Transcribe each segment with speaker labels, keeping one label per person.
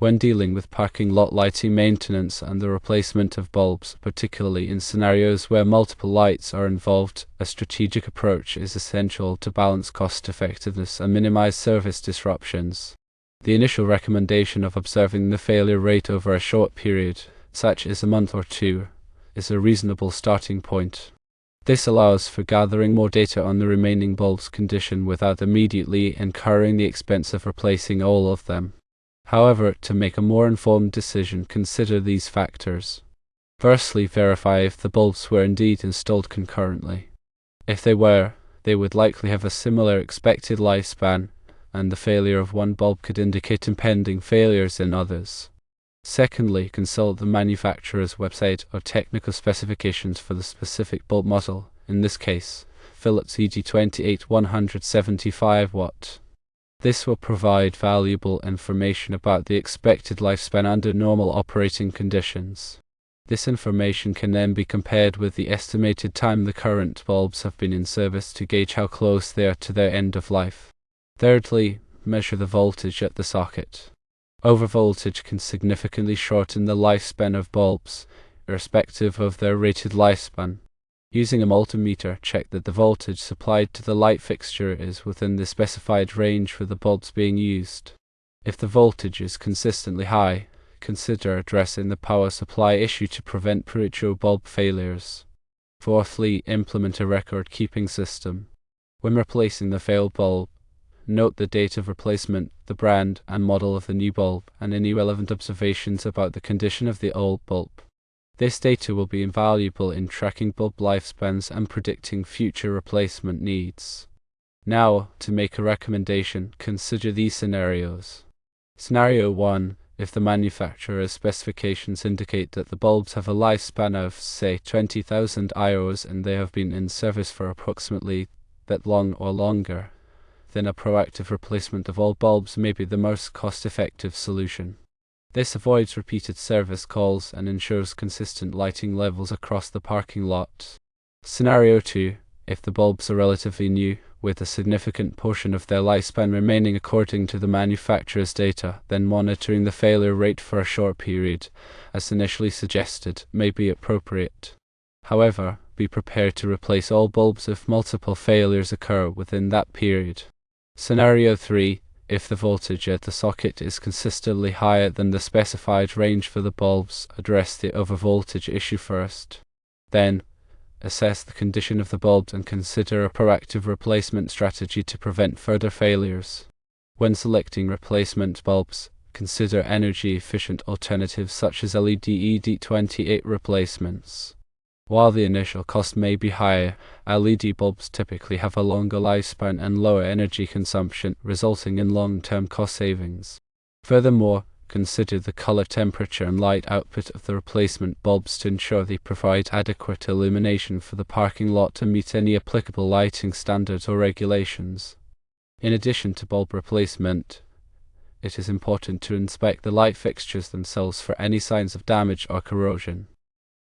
Speaker 1: When dealing with parking lot lighting maintenance and the replacement of bulbs, particularly in scenarios where multiple lights are involved, a strategic approach is essential to balance cost effectiveness and minimize service disruptions. The initial recommendation of observing the failure rate over a short period, such as a month or two, is a reasonable starting point. This allows for gathering more data on the remaining bulb's condition without immediately incurring the expense of replacing all of them. However, to make a more informed decision, consider these factors. Firstly, verify if the bulbs were indeed installed concurrently. If they were, they would likely have a similar expected lifespan, and the failure of one bulb could indicate impending failures in others. Secondly, consult the manufacturer's website or technical specifications for the specific bulb model, in this case, Philips EG28 175W. This will provide valuable information about the expected lifespan under normal operating conditions. This information can then be compared with the estimated time the current bulbs have been in service to gauge how close they are to their end of life. Thirdly, measure the voltage at the socket. Overvoltage can significantly shorten the lifespan of bulbs, irrespective of their rated lifespan. Using a multimeter, check that the voltage supplied to the light fixture is within the specified range for the bulbs being used. If the voltage is consistently high, consider addressing the power supply issue to prevent premature bulb failures. Fourthly, implement a record-keeping system. When replacing the failed bulb, note the date of replacement, the brand and model of the new bulb, and any relevant observations about the condition of the old bulb. This data will be invaluable in tracking bulb lifespans and predicting future replacement needs. Now, to make a recommendation, consider these scenarios. Scenario 1. If the manufacturer's specifications indicate that the bulbs have a lifespan of, say, 20,000 hours and they have been in service for approximately that long or longer, then a proactive replacement of all bulbs may be the most cost-effective solution. This avoids repeated service calls and ensures consistent lighting levels across the parking lot. Scenario 2. If the bulbs are relatively new, with a significant portion of their lifespan remaining according to the manufacturer's data, then monitoring the failure rate for a short period, as initially suggested, may be appropriate. However, be prepared to replace all bulbs if multiple failures occur within that period. Scenario 3. If the voltage at the socket is consistently higher than the specified range for the bulbs, address the overvoltage issue first. Then, assess the condition of the bulbs and consider a proactive replacement strategy to prevent further failures. When selecting replacement bulbs, consider energy-efficient alternatives such as LED ED28 replacements. While the initial cost may be higher, LED bulbs typically have a longer lifespan and lower energy consumption, resulting in long-term cost savings. Furthermore, consider the color temperature and light output of the replacement bulbs to ensure they provide adequate illumination for the parking lot to meet any applicable lighting standards or regulations. In addition to bulb replacement, it is important to inspect the light fixtures themselves for any signs of damage or corrosion.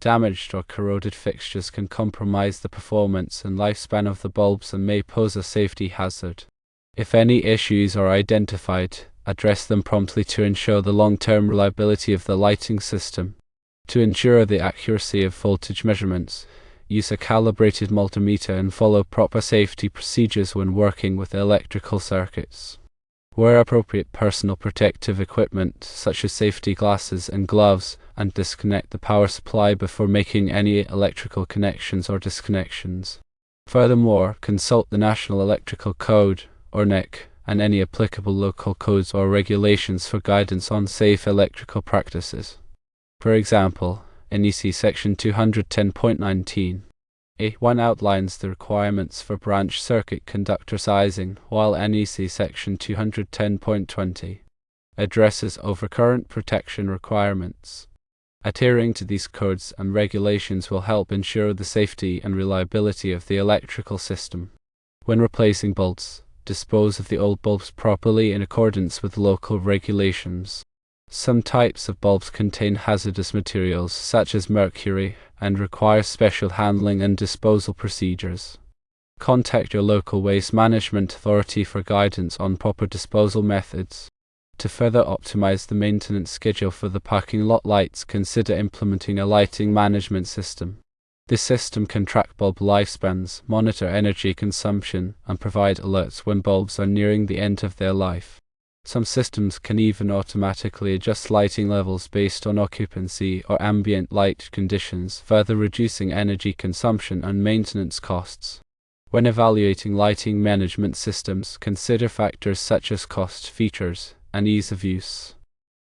Speaker 1: Damaged or corroded fixtures can compromise the performance and lifespan of the bulbs and may pose a safety hazard. If any issues are identified, address them promptly to ensure the long-term reliability of the lighting system. To ensure the accuracy of voltage measurements, use a calibrated multimeter and follow proper safety procedures when working with electrical circuits. Wear appropriate personal protective equipment, such as safety glasses and gloves, and disconnect the power supply before making any electrical connections or disconnections. Furthermore, consult the National Electrical Code, or NEC, and any applicable local codes or regulations for guidance on safe electrical practices. For example, NEC Section 210.19. A1 outlines the requirements for branch circuit conductor sizing, while NEC Section 210.20 addresses overcurrent protection requirements. Adhering to these codes and regulations will help ensure the safety and reliability of the electrical system. When replacing bulbs, dispose of the old bulbs properly in accordance with local regulations. Some types of bulbs contain hazardous materials such as mercury and require special handling and disposal procedures. Contact your local waste management authority for guidance on proper disposal methods. To further optimize the maintenance schedule for the parking lot lights, consider implementing a lighting management system. This system can track bulb lifespans, monitor energy consumption, and provide alerts when bulbs are nearing the end of their life. Some systems can even automatically adjust lighting levels based on occupancy or ambient light conditions, further reducing energy consumption and maintenance costs. When evaluating lighting management systems, consider factors such as cost, features, and ease of use.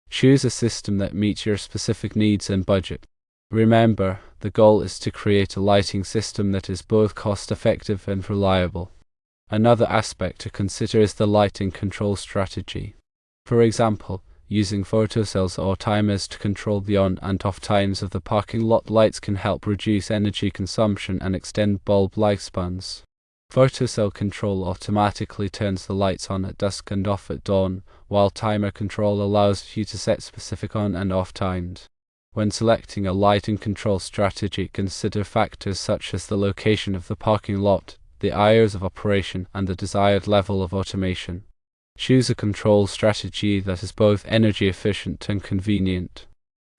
Speaker 1: Choose a system that meets your specific needs and budget. Remember, the goal is to create a lighting system that is both cost-effective and reliable. Another aspect to consider is the lighting control strategy. For example, using photocells or timers to control the on and off times of the parking lot lights can help reduce energy consumption and extend bulb lifespans. Photocell control automatically turns the lights on at dusk and off at dawn, while timer control allows you to set specific on and off times. When selecting a lighting control strategy, consider factors such as the location of the parking lot, the hours of operation, and the desired level of automation. Choose a control strategy that is both energy efficient and convenient.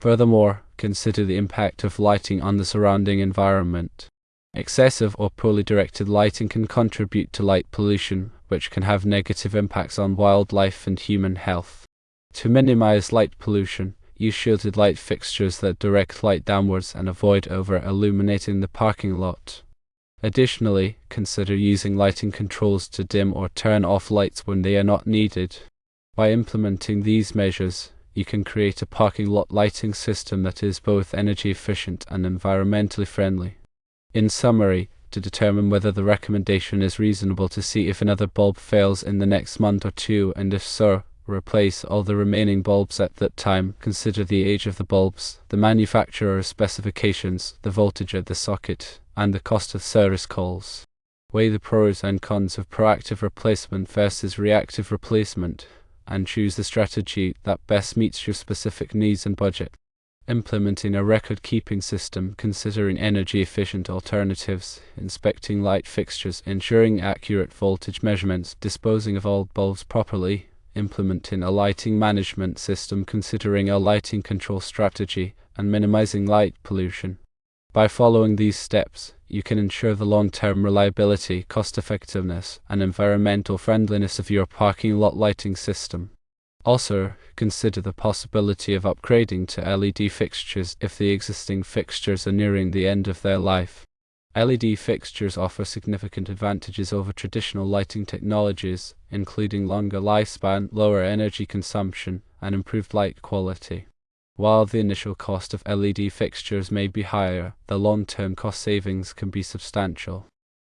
Speaker 1: Furthermore, consider the impact of lighting on the surrounding environment. Excessive or poorly directed lighting can contribute to light pollution, which can have negative impacts on wildlife and human health. To minimize light pollution, use shielded light fixtures that direct light downwards and avoid over-illuminating the parking lot. Additionally, consider using lighting controls to dim or turn off lights when they are not needed. By implementing these measures, you can create a parking lot lighting system that is both energy efficient and environmentally friendly. In summary, to determine whether the recommendation is reasonable, to see if another bulb fails in the next month or two, and if so, replace all the remaining bulbs at that time. Consider the age of the bulbs, the manufacturer's specifications, the voltage of the socket, and the cost of service calls. Weigh the pros and cons of proactive replacement versus reactive replacement, and choose the strategy that best meets your specific needs and budget. Implementing a record-keeping system, considering energy-efficient alternatives, inspecting light fixtures, ensuring accurate voltage measurements, disposing of old bulbs properly, implementing a lighting management system, considering a lighting control strategy, and minimizing light pollution. By following these steps, you can ensure the long-term reliability, cost-effectiveness, and environmental friendliness of your parking lot lighting system. Also, consider the possibility of upgrading to LED fixtures if the existing fixtures are nearing the end of their life. LED fixtures offer significant advantages over traditional lighting technologies, including longer lifespan, lower energy consumption, and improved light quality. While the initial cost of LED fixtures may be higher, the long-term cost savings can be substantial.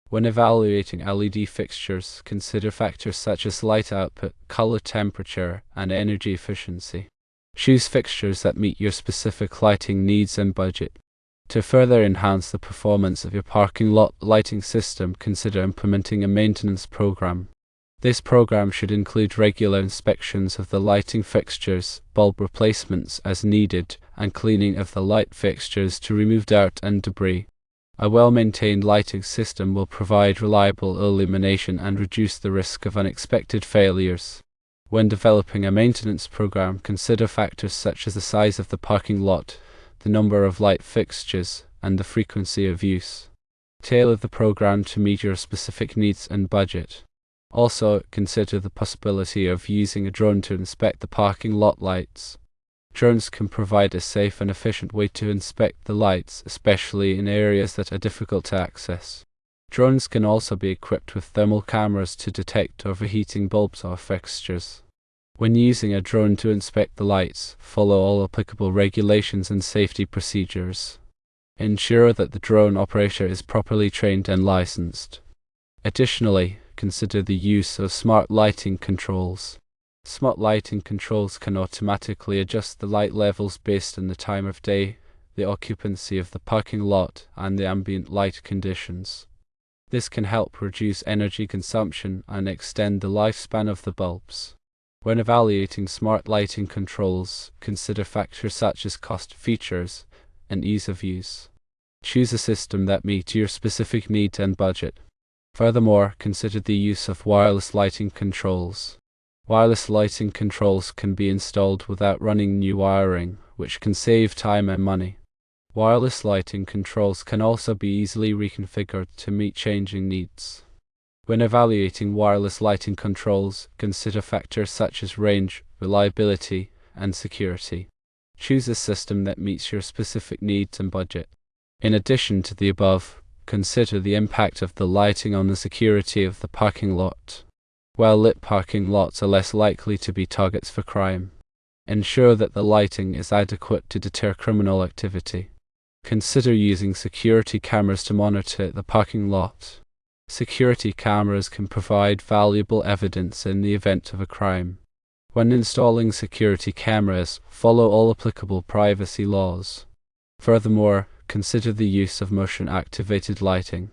Speaker 1: When evaluating LED fixtures, consider factors such as light output, color temperature, and energy efficiency. Choose fixtures that meet your specific lighting needs and budget. To further enhance the performance of your parking lot lighting system, consider implementing a maintenance program. This program should include regular inspections of the lighting fixtures, bulb replacements as needed, and cleaning of the light fixtures to remove dirt and debris. A well-maintained lighting system will provide reliable illumination and reduce the risk of unexpected failures. When developing a maintenance program, consider factors such as the size of the parking lot, the number of light fixtures, and the frequency of use. Tailor the program to meet your specific needs and budget. Also, consider the possibility of using a drone to inspect the parking lot lights. Drones can provide a safe and efficient way to inspect the lights, especially in areas that are difficult to access. Drones can also be equipped with thermal cameras to detect overheating bulbs or fixtures. When using a drone to inspect the lights, follow all applicable regulations and safety procedures. Ensure that the drone operator is properly trained and licensed. Additionally, consider the use of smart lighting controls. Smart lighting controls can automatically adjust the light levels based on the time of day, the occupancy of the parking lot, and the ambient light conditions. This can help reduce energy consumption and extend the lifespan of the bulbs. When evaluating smart lighting controls, consider factors such as cost, features, and ease of use. Choose a system that meets your specific needs and budget. Furthermore, consider the use of wireless lighting controls. Wireless lighting controls can be installed without running new wiring, which can save time and money. Wireless lighting controls can also be easily reconfigured to meet changing needs. When evaluating wireless lighting controls, consider factors such as range, reliability, and security. Choose a system that meets your specific needs and budget. In addition to the above, consider the impact of the lighting on the security of the parking lot. Well-lit parking lots are less likely to be targets for crime. Ensure that the lighting is adequate to deter criminal activity. Consider using security cameras to monitor the parking lot. Security cameras can provide valuable evidence in the event of a crime. When installing security cameras, follow all applicable privacy laws. Furthermore, consider the use of motion-activated lighting.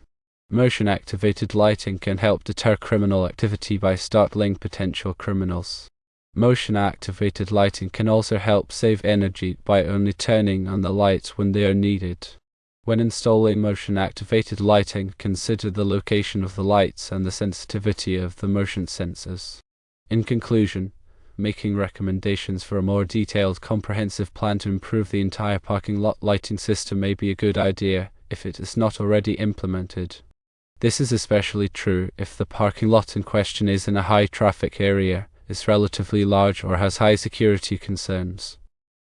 Speaker 1: Motion-activated lighting can help deter criminal activity by startling potential criminals. Motion-activated lighting can also help save energy by only turning on the lights when they are needed. When installing motion-activated lighting, consider the location of the lights and the sensitivity of the motion sensors. In conclusion, making recommendations for a more detailed, comprehensive plan to improve the entire parking lot lighting system may be a good idea if it is not already implemented. This is especially true if the parking lot in question is in a high-traffic area, is relatively large, or has high security concerns.